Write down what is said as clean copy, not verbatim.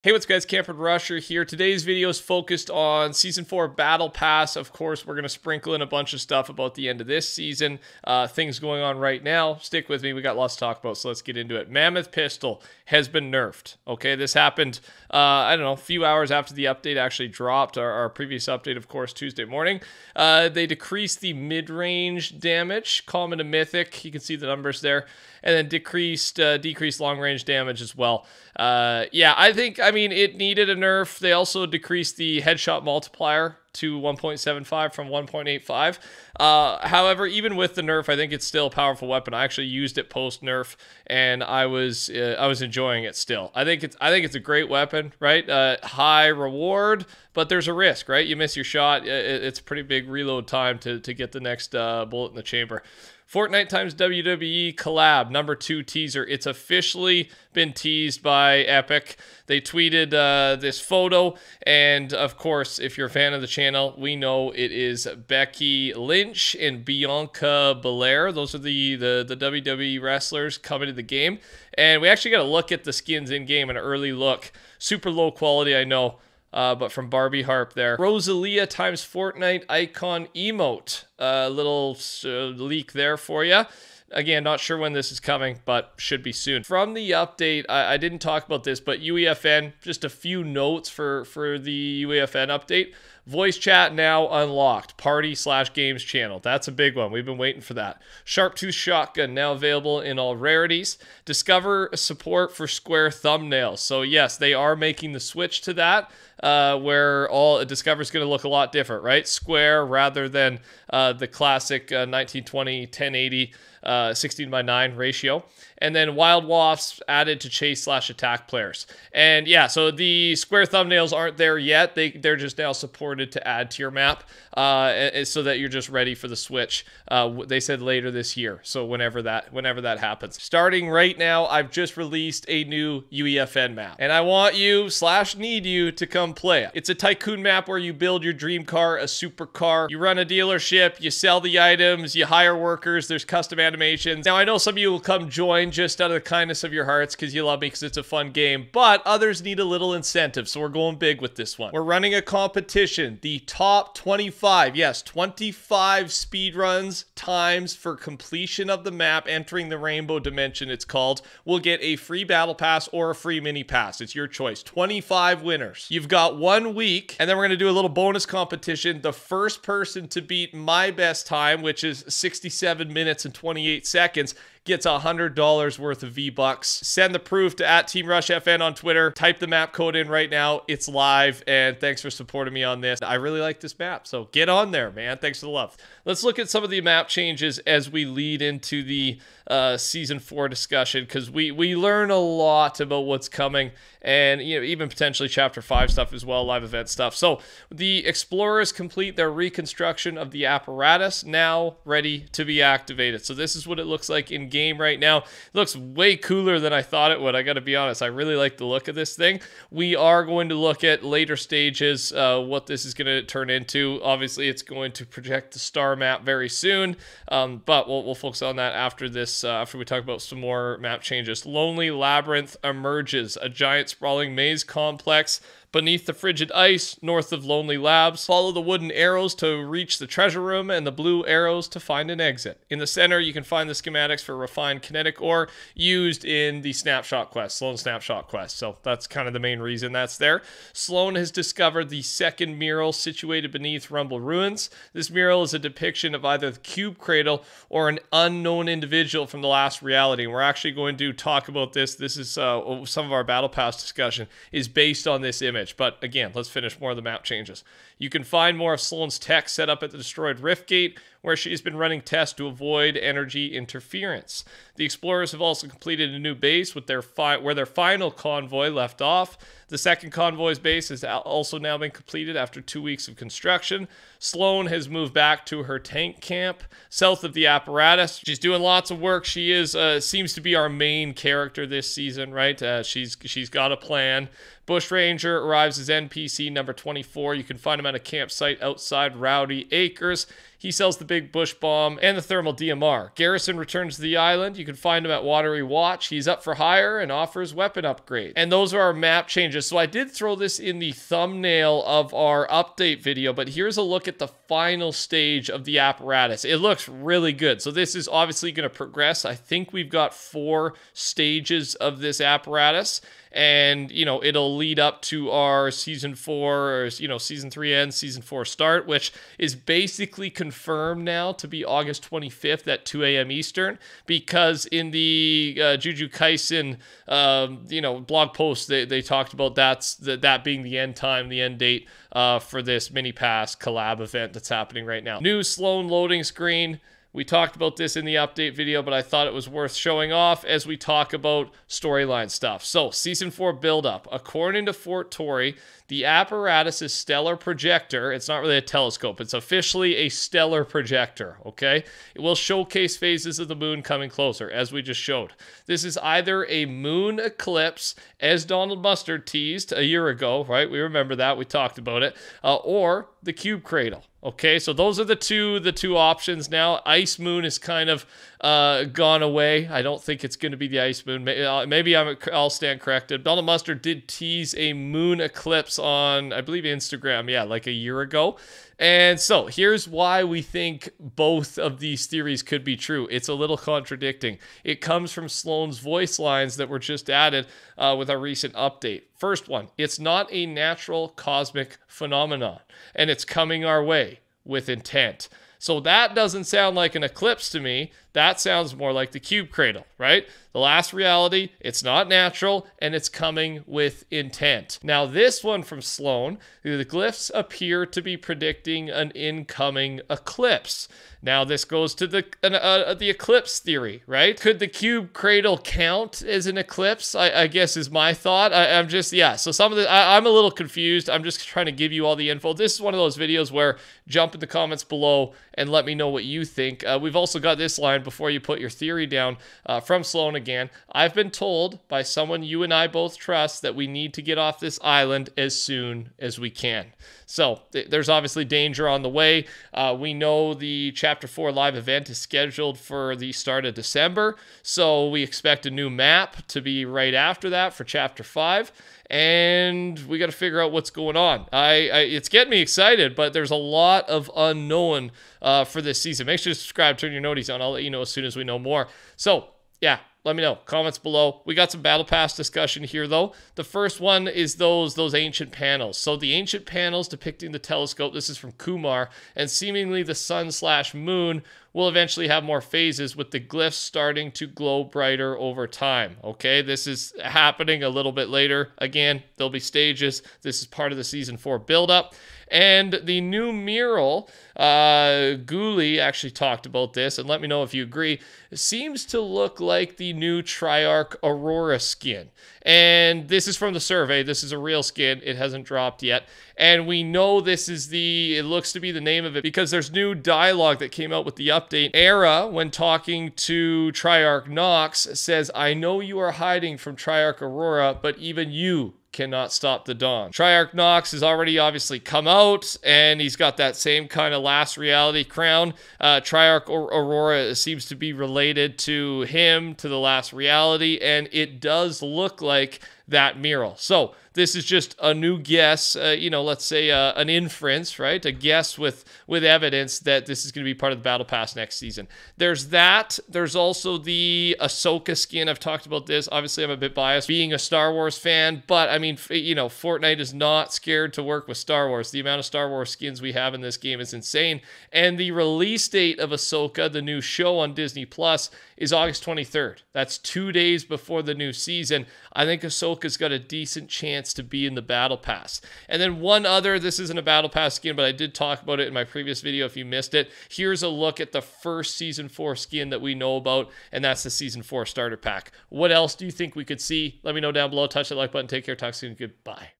Hey, what's guys, TheCampingRusher here. Today's video is focused on Season 4 Battle Pass. Of course, we're going to sprinkle in a bunch of stuff about the end of this season, things going on right now. Stick with me, we got lots to talk about, so let's get into it. Mammoth Pistol has been nerfed, okay? This happened, I don't know, a few hours after the update actually dropped, our previous update, of course, Tuesday morning. They decreased the mid-range damage, common to mythic, you can see the numbers there, and then decreased long-range damage as well. Yeah, I mean, it needed a nerf. They also decreased the headshot multiplier to 1.75 from 1.85. However, even with the nerf, I think it's still a powerful weapon. I actually used it post nerf, and I was enjoying it still. I think it's a great weapon, right? High reward, but there's a risk, right? You miss your shot, it's a pretty big reload time to get the next bullet in the chamber. Fortnite times WWE collab, #2 teaser. It's officially been teased by Epic. They tweeted this photo, and of course, if you're a fan of the channel, we know it is Becky Lynch and Bianca Belair. Those are the WWE wrestlers coming to the game. And we actually got to look at the skins in-game, an early look. Super low quality, I know. But from Barbie Harp there. Rosalia times Fortnite icon emote. Little leak there for you. Again, not sure when this is coming, but should be soon. From the update, I didn't talk about this, but UEFN, just a few notes for the UEFN update. Voice chat now unlocked. Party/games channel. That's a big one. We've been waiting for that. Sharptooth shotgun now available in all rarities. Discover support for square thumbnails. So yes, they are making the switch to that, where all Discover is going to look a lot different, right? Square rather than the classic 1920 1080 16:9 ratio. And then Wild Wasps added to chase/attack players. And yeah, so the square thumbnails aren't there yet. They're just now supported to add to your map, so that you're just ready for the switch. They said later this year, so whenever that happens. Starting right now, I've just released a new UEFN map, and I want you/need you to come play it. It's a Tycoon map where you build your dream car, a supercar. You run a dealership, you sell the items, you hire workers. There's custom animations. Now I know some of you will come join just out of the kindness of your hearts because you love me, because it's a fun game, but others need a little incentive, so we're going big with this one. We're running a competition. The top 25, yes, 25 speed runs times for completion of the map, entering the rainbow dimension it's called, will get a free battle pass or a free mini pass. It's your choice. 25 winners. You've got 1 week, and then we're going to do a little bonus competition. The first person to beat my best time, which is 67 minutes and 28 seconds, gets $100 worth of V-Bucks. Send the proof to @TeamRushFN on Twitter. Type the map code in right now. It's live, and thanks for supporting me on this. I really like this map, so get on there, man. Thanks for the love. Let's look at some of the map changes as we lead into the Season 4 discussion, because we learn a lot about what's coming, and even potentially Chapter 5 stuff as well, live event stuff. So the Explorers complete their reconstruction of the apparatus, now ready to be activated. So this is what it looks like in game right now. It looks way cooler than I thought it would. I gotta be honest, I really like the look of this thing. We are going to look at later stages, what this is going to turn into. Obviously it's going to project the star map very soon, but we'll focus on that after this, after we talk about some more map changes. Lonely Labyrinth emerges, a giant sprawling maze complex beneath the frigid ice, north of Lonely Labs. Follow the wooden arrows to reach the treasure room, and the blue arrows to find an exit. In the center, you can find the schematics for refined kinetic ore used in the snapshot quest, Sloan snapshot quest. So that's kind of the main reason that's there. Sloan has discovered the second mural situated beneath Rumble Ruins. This mural is a depiction of either the cube cradle or an unknown individual from the last reality. And we're actually going to talk about this. This is some of our Battle Pass discussion is based on this image. But again, let's finish more of the map changes. You can find more of Sloan's tech set up at the destroyed Rift Gate, where she's been running tests to avoid energy interference. The Explorers have also completed a new base with where their final convoy left off. The second convoy's base has also now been completed after 2 weeks of construction. Sloan has moved back to her tank camp south of the apparatus. She's doing lots of work. She is seems to be our main character this season, right? She's got a plan. Bushranger arrives as NPC number 24. You can find him at a campsite outside Rowdy Acres. He sells the Big Bush Bomb and the Thermal DMR. Garrison returns to the island. You can find him at Watery Watch. He's up for hire and offers weapon upgrades. And those are our map changes. So I did throw this in the thumbnail of our update video, but here's a look at the final stage of the apparatus. It looks really good. So this is obviously going to progress. I think we've got 4 stages of this apparatus, and it'll lead up to our season 4 or season 3 end, season 4 start, which is basically confirmed now to be August 25th at 2 a.m. Eastern, because in the Juju Kaisen blog post they talked about that being the end time, the end date for this mini pass collab event that's happening right now. New Sloan loading screen. We talked about this in the update video, but I thought it was worth showing off as we talk about storyline stuff. So, Season 4 build-up. According to Fort Tory, the apparatus is stellar projector. It's not really a telescope. It's officially a stellar projector, okay? It will showcase phases of the moon coming closer, as we just showed. This is either a moon eclipse, as Donald Mustard teased a year ago, right? We remember that. We talked about it. Or the cube cradle. Okay, so those are the two options now. Ice Moon is kind of gone away. I don't think it's going to be the Ice Moon. Maybe I'll stand corrected. Donald Mustard did tease a moon eclipse on, I believe, Instagram, like a year ago. And so here's why we think both of these theories could be true. It's a little contradicting. It comes from Sloan's voice lines that were just added with our recent update. First one, it's not a natural cosmic phenomenon, and it's coming our way with intent. So that doesn't sound like an eclipse to me. That sounds more like the cube cradle, right? The last reality, it's not natural, and it's coming with intent. Now, this one from Sloan, the glyphs appear to be predicting an incoming eclipse. Now, this goes to the eclipse theory, right? Could the cube cradle count as an eclipse? I guess is my thought. So some of the, I'm a little confused. I'm just trying to give you all the info. This is one of those videos where jump in the comments below and let me know what you think. We've also got this line before you put your theory down from Sloan again. I've been told by someone you and I both trust that we need to get off this island as soon as we can. So there's obviously danger on the way. We know the Chapter 4 live event is scheduled for the start of December. So we expect a new map to be right after that for Chapter 5. And we got to figure out what's going on. It's getting me excited, but there's a lot of unknown for this season. Make sure to subscribe, turn your noties on. I'll let you know as soon as we know more. So, yeah, let me know. Comments below. We got some Battle Pass discussion here, though. The first one is those ancient panels. So the ancient panels depicting the telescope, this is from Kumar, and seemingly the sun/moon will eventually have more phases with the glyphs starting to glow brighter over time. Okay, this is happening a little bit later. Again, there'll be stages. This is part of the Season 4 build-up. And the new mural, Ghoulie actually talked about this, and let me know if you agree, seems to look like the new Triarch Aurora skin. And this is from the survey. This is a real skin. It hasn't dropped yet. And we know this is it looks to be the name of it because there's new dialogue that came out with the update. Era, when talking to Triarch Nox, says, "I know you are hiding from Triarch Aurora, but even you cannot stop the dawn." Triarch Nox has already obviously come out, and he's got that same kind of last reality crown. Triarch Aurora seems to be related to him, to the last reality, and it does look like that mural. So this is just a new guess, let's say an inference, right? A guess with evidence that this is going to be part of the Battle Pass next season. There's that. There's also the Ahsoka skin. I've talked about this. Obviously, I'm a bit biased being a Star Wars fan, but I mean, Fortnite is not scared to work with Star Wars. The amount of Star Wars skins we have in this game is insane. And the release date of Ahsoka, the new show on Disney Plus, is August 23rd. That's 2 days before the new season. I think Ahsoka's got a decent chance to be in the Battle Pass. And then one other, this isn't a Battle Pass skin, but I did talk about it in my previous video if you missed it. Here's a look at the first Season 4 skin that we know about, and that's the Season 4 starter pack. What else do you think we could see? Let me know down below. Touch that like button. Take care. Talk soon. Goodbye.